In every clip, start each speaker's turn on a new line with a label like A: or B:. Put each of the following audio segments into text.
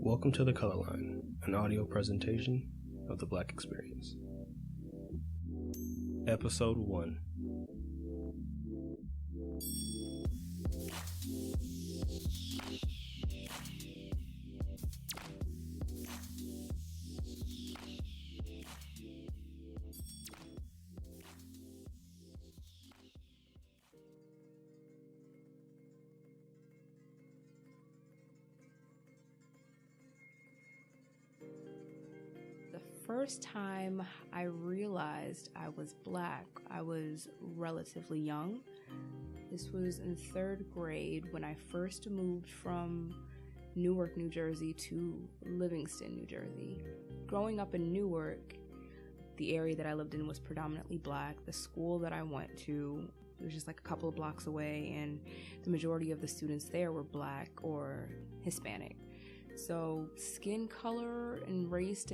A: Welcome to The Color Line, an audio presentation of the Black Experience. Episode 1.
B: First time I realized I was Black, I was relatively young. This was in 3rd grade when I first moved from Newark, New Jersey to Livingston, New Jersey. Growing up in Newark, the area that I lived in was predominantly Black. The school that I went to was just like a couple of blocks away, and the majority of the students there were Black or Hispanic. So skin color and race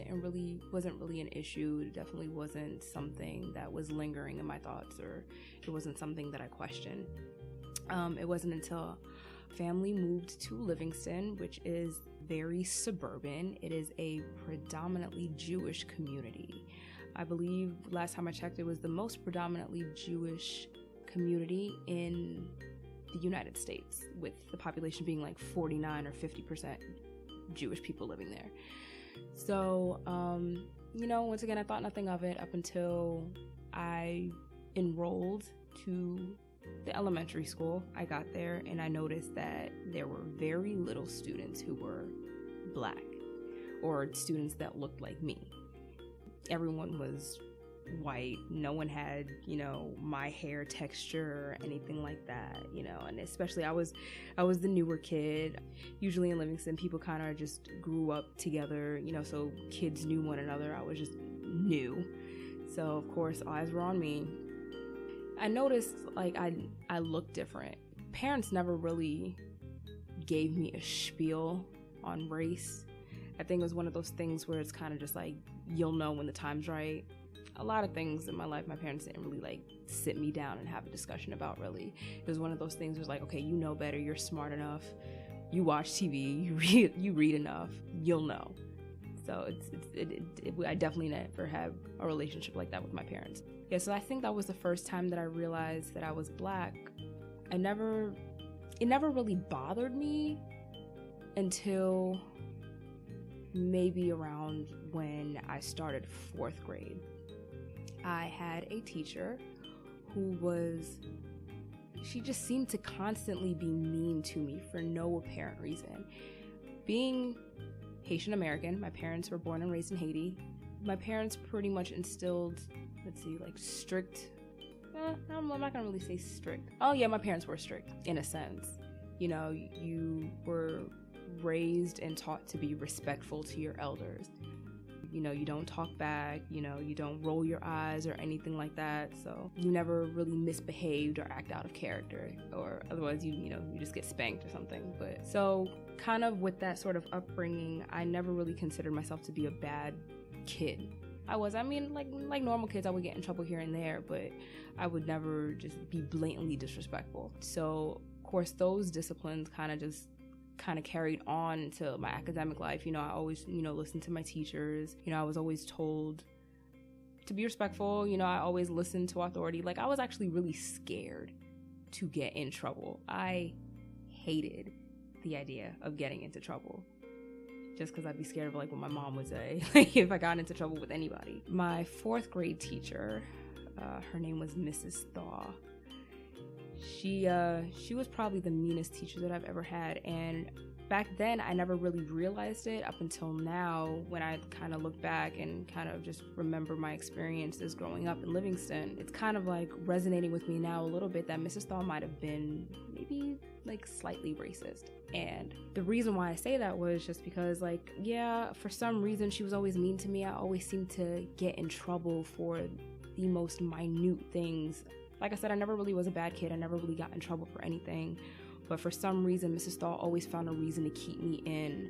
B: wasn't really an issue. It definitely wasn't something that was lingering in my thoughts, or it wasn't something that I questioned. It wasn't until family moved to Livingston, which is very suburban. It is a predominantly Jewish community. I believe last time I checked, it was the most predominantly Jewish community in the United States, with the population being like 49 or 50% Jewish people living there. So, once again, I thought nothing of it up until I enrolled to the elementary school. I got there and I noticed that there were very little students who were Black or students that looked like me. Everyone was white. No one had, my hair texture or anything like that, and especially I was the newer kid. Usually in Livingston, people kind of just grew up together, so kids knew one another. I was just new. So of course, eyes were on me. I noticed like I looked different. Parents never really gave me a spiel on race. I think it was one of those things where it's kind of just like, you'll know when the time's right. A lot of things in my life, my parents didn't really sit me down and have a discussion about, really. It was one of those things where it's like, okay, you know better, you're smart enough, you watch TV, you read enough, you'll know. So I definitely never had a relationship like that with my parents. Yeah, so I think that was the first time that I realized that I was Black. It never really bothered me until maybe around when I started 4th grade. I had a teacher she just seemed to constantly be mean to me for no apparent reason. Being Haitian American, my parents were born and raised in Haiti. My parents pretty much instilled, strict, I'm not gonna really say strict. Oh yeah, my parents were strict in a sense. You were raised and taught to be respectful to your elders. You don't talk back, you don't roll your eyes or anything like that. So you never really misbehaved or act out of character, or otherwise you just get spanked or something. But so kind of with that sort of upbringing, I never really considered myself to be a bad kid. Like normal kids, I would get in trouble here and there, but I would never just be blatantly disrespectful. So of course those disciplines kind of carried on to my academic life. I always, listened to my teachers. I was always told to be respectful. I always listened to authority. I was actually really scared to get in trouble. I hated the idea of getting into trouble, just because I'd be scared of what my mom would say if I got into trouble with anybody. My 4th grade teacher, her name was Mrs. Thaw. She was probably the meanest teacher that I've ever had, and back then I never really realized it up until now, when I kind of look back and kind of just remember my experiences growing up in Livingston. It's kind of resonating with me now a little bit that Mrs. Thaw might have been maybe slightly racist. And the reason why I say that was just because for some reason she was always mean to me. I always seemed to get in trouble for the most minute things. Like I said, I never really was a bad kid. I never really got in trouble for anything. But for some reason, Mrs. Stahl always found a reason to keep me in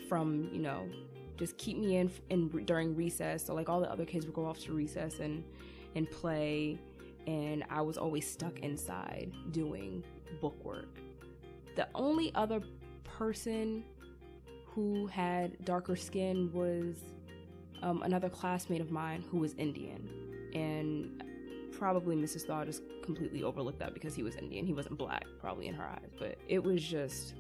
B: from, just keep me in during recess. So all the other kids would go off to recess and play. And I was always stuck inside doing bookwork. The only other person who had darker skin was another classmate of mine who was Indian. And probably Mrs. Thaw just completely overlooked that because he was Indian. He wasn't black, probably in her eyes. But it was just,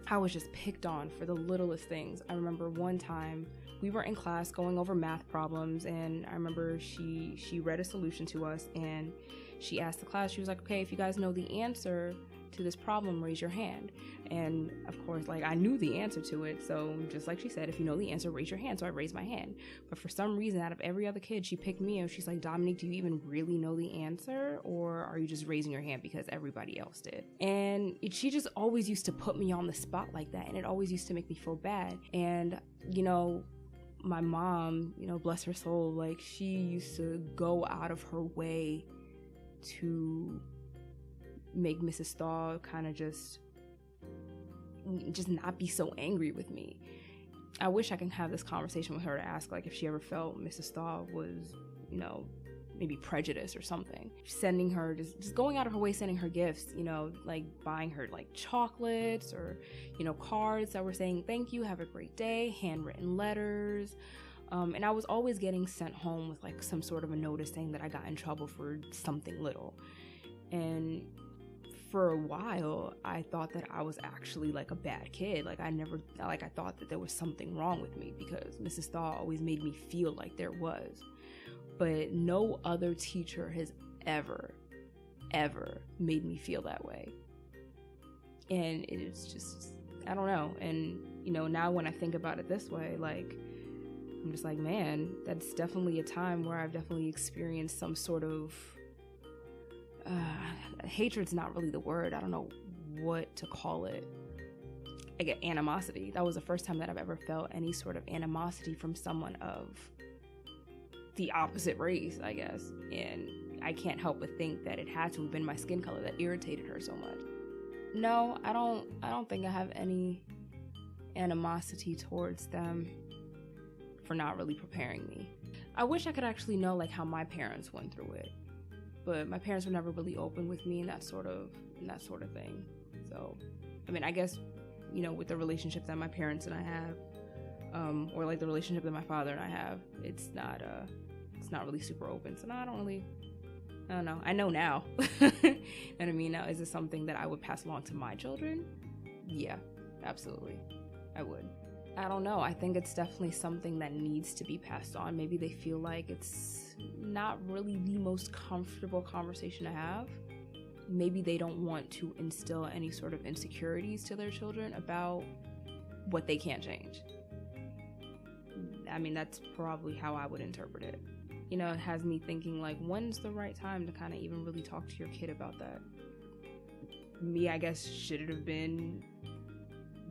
B: I was just picked on for the littlest things. I remember one time we were in class going over math problems, and I remember she read a solution to us, and she asked the class, she was like, okay, if you guys know the answer to this problem, raise your hand. And of course, like, I knew the answer to it, so just like she said, if you know the answer, raise your hand. So I raised my hand. But for some reason, out of every other kid, she picked me, and she's like, Dominique, do you even really know the answer, or are you just raising your hand because everybody else did? And she just always used to put me on the spot like that, and it always used to make me feel bad. And my mom, bless her soul, like, she used to go out of her way to make Mrs. Thaw kind of just not be so angry with me. I wish I can have this conversation with her to ask, like, if she ever felt Mrs. Thaw was, maybe prejudiced or something. Sending her, just going out of her way, sending her gifts, like buying her like chocolates or, cards that were saying thank you, have a great day, handwritten letters. And I was always getting sent home with like some sort of a notice saying that I got in trouble for something little. And for a while, I thought that I was actually like a bad kid. Like I thought that there was something wrong with me because Mrs. Thaw always made me feel like there was. But no other teacher has ever made me feel that way. And it is just, I don't know. And, now when I think about it this way, like, I'm just like, man, that's definitely a time where I've definitely experienced some sort of, hatred's not really the word. I don't know what to call it. I get animosity. That was the first time that I've ever felt any sort of animosity from someone of the opposite race, I guess. And I can't help but think that it had to have been my skin color that irritated her so much. No, I don't think I have any animosity towards them for not really preparing me. I wish I could actually know like how my parents went through it, but my parents were never really open with me and that sort of thing. So, I mean, I guess, with the relationship that my parents and I have, or like the relationship that my father and I have, it's not really super open. So no, I don't know. I know now. You know what I mean? Now, is this something that I would pass along to my children? Yeah, absolutely. I would. I don't know. I think it's definitely something that needs to be passed on. Maybe they feel like it's not really the most comfortable conversation to have. Maybe they don't want to instill any sort of insecurities to their children about what they can't change. I mean, that's probably how I would interpret it. It has me thinking, like, when's the right time to kind of even really talk to your kid about that? Me, I guess, should it have been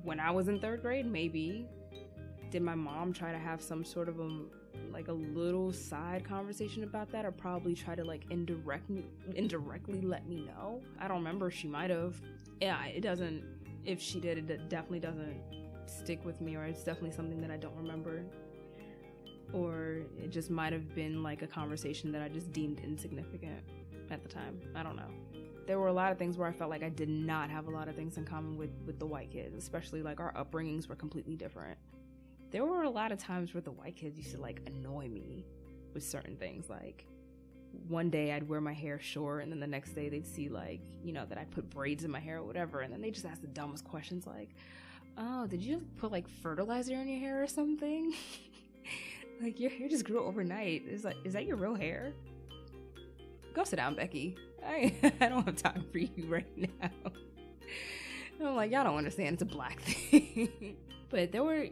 B: when I was in third grade? Maybe. Did my mom try to have some sort of a little side conversation about that, or probably try to, like, indirectly let me know? I don't remember. She might have. Yeah, it doesn't. If she did, it definitely doesn't stick with me, or it's definitely something that I don't remember. Or it just might have been like a conversation that I just deemed insignificant at the time. I don't know. There were a lot of things where I felt like I did not have a lot of things in common with the white kids, especially like our upbringings were completely different. There were a lot of times where the white kids used to like annoy me with certain things. Like one day I'd wear my hair short, and then the next day they'd see like, that I put braids in my hair or whatever, and then they just ask the dumbest questions like, oh, did you put like fertilizer in your hair or something? Like, your hair just grew overnight. Is that your real hair? Go sit down, Becky. I don't have time for you right now. And I'm like, y'all don't understand. It's a black thing. But there were,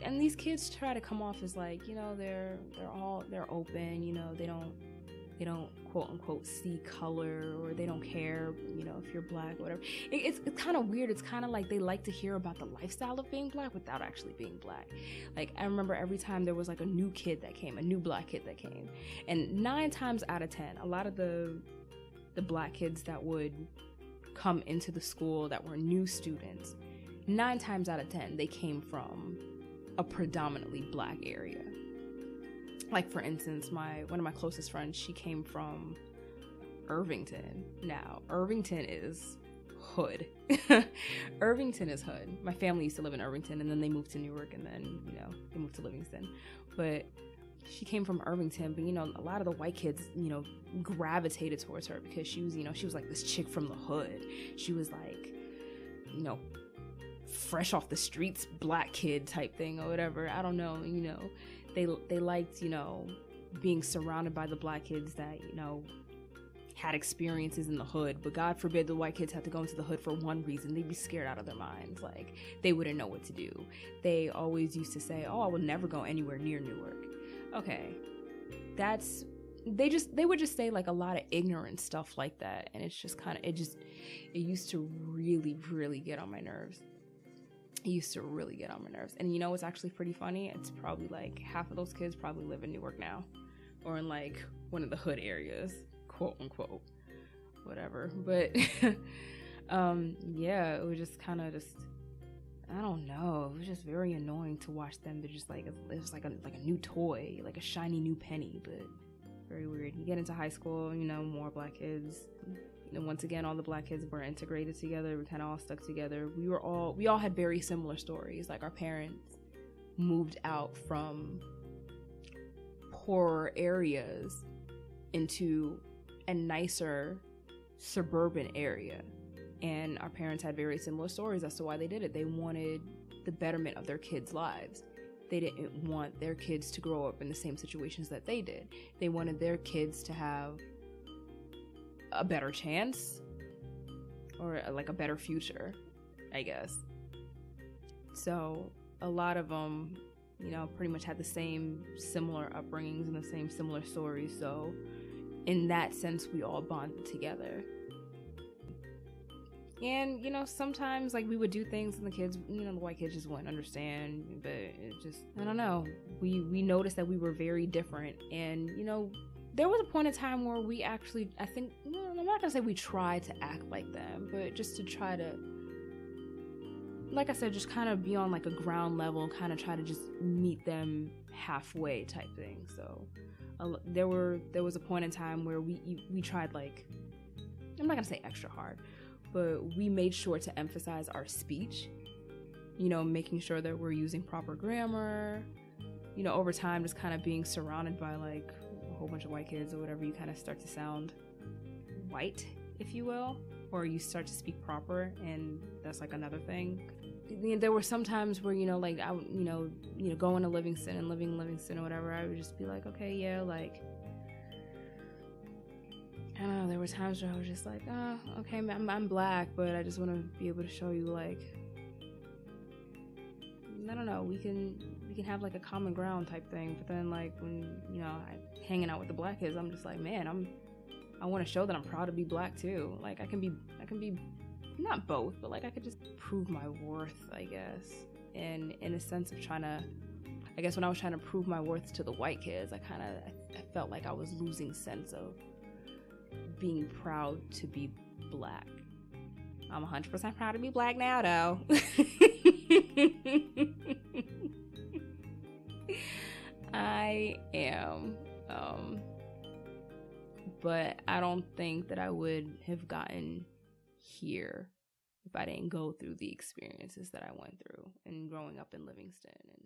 B: and these kids try to come off as like, they're open. They don't quote unquote see color, or they don't care, if you're black or whatever. It's kind of weird. It's kind of like they like to hear about the lifestyle of being black without actually being black. Like, I remember every time there was like a new kid that came, a new black kid that came, and 9 times out of 10, a lot of the black kids that would come into the school that were new students, 9 times out of 10, they came from a predominantly black area. Like, for instance, one of my closest friends, she came from Irvington. Now, Irvington is hood. Irvington is hood. My family used to live in Irvington, and then they moved to Newark, and then, they moved to Livingston. But she came from Irvington, but, a lot of the white kids, gravitated towards her because she was, she was like this chick from the hood. She was like, fresh off the streets, black kid type thing or whatever. I don't know, they liked, being surrounded by the black kids that, had experiences in the hood, but God forbid the white kids had to go into the hood for one reason. They'd be scared out of their minds. Like, they wouldn't know what to do. They always used to say, oh, I will never go anywhere near Newark. Okay. They would just say like a lot of ignorant stuff like that. And it's just it used to really, really get on my nerves. It used to really get on my nerves. And what's actually pretty funny? It's probably like half of those kids probably live in Newark now, or in like one of the hood areas, quote unquote, whatever. But yeah, it was just kind of I don't know. It was just very annoying to watch them. They're just like, it was like a new toy, like a shiny new penny, but very weird. You get into high school, more black kids. And once again, all the black kids were integrated together. We kind of all stuck together. We all had very similar stories. Like, our parents moved out from poorer areas into a nicer suburban area. And our parents had very similar stories as to why they did it. They wanted the betterment of their kids' lives. They didn't want their kids to grow up in the same situations that they did. They wanted their kids to have a better chance, or like a better future, I guess. So a lot of them, pretty much had the same similar upbringings and the same similar stories. So in that sense, we all bonded together. And, sometimes, like, we would do things and the kids, the white kids just wouldn't understand. But it just, I don't know. We noticed that we were very different. And, there was a point in time where we actually, I think, I'm not going to say we tried to act like them, but just to try to, like I said, just kind of be on, like, a ground level, kind of try to just meet them halfway type thing. So there was a point in time where we tried, like, I'm not going to say extra hard, but we made sure to emphasize our speech, making sure that we're using proper grammar, over time, just kind of being surrounded by like a whole bunch of white kids or whatever, you kind of start to sound white, if you will, or you start to speak proper, and that's like another thing. There were some times where, like I, going to Livingston and living in Livingston or whatever, I would just be like, okay, yeah, like, I don't know, there were times where I was just like, oh, okay, I'm black, but I just want to be able to show you, like, I don't know, we can have, like, a common ground type thing. But then, like, when, hanging out with the black kids, I'm just like, man, I want to show that I'm proud to be black, too. Like, I can be, not both, but, like, I could just prove my worth, I guess. And in a sense of trying to, I guess when I was trying to prove my worth to the white kids, I felt like I was losing sense of being proud to be black. I'm 100% proud to be black now, though. I am. But I don't think that I would have gotten here if I didn't go through the experiences that I went through and growing up in Livingston and